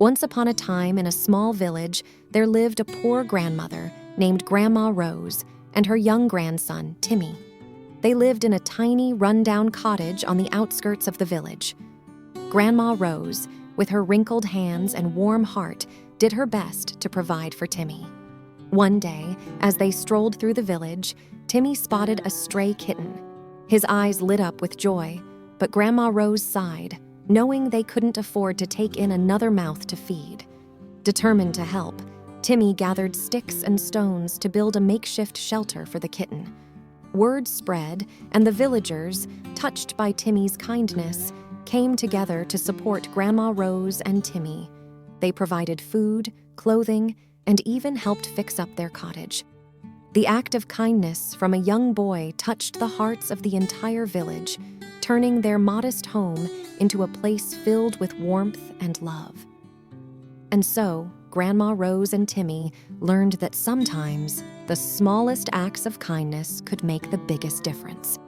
Once upon a time in a small village, there lived a poor grandmother named Grandma Rose and her young grandson, Timmy. They lived in a tiny, run-down cottage on the outskirts of the village. Grandma Rose, with her wrinkled hands and warm heart, did her best to provide for Timmy. One day, as they strolled through the village, Timmy spotted a stray kitten. His eyes lit up with joy, but Grandma Rose sighed, knowing they couldn't afford to take in another mouth to feed. Determined to help, Timmy gathered sticks and stones to build a makeshift shelter for the kitten. Word spread, and the villagers, touched by Timmy's kindness, came together to support Grandma Rose and Timmy. They provided food, clothing, and even helped fix up their cottage. The act of kindness from a young boy touched the hearts of the entire village, turning their modest home into a place filled with warmth and love. And so, Grandma Rose and Timmy learned that sometimes the smallest acts of kindness could make the biggest difference.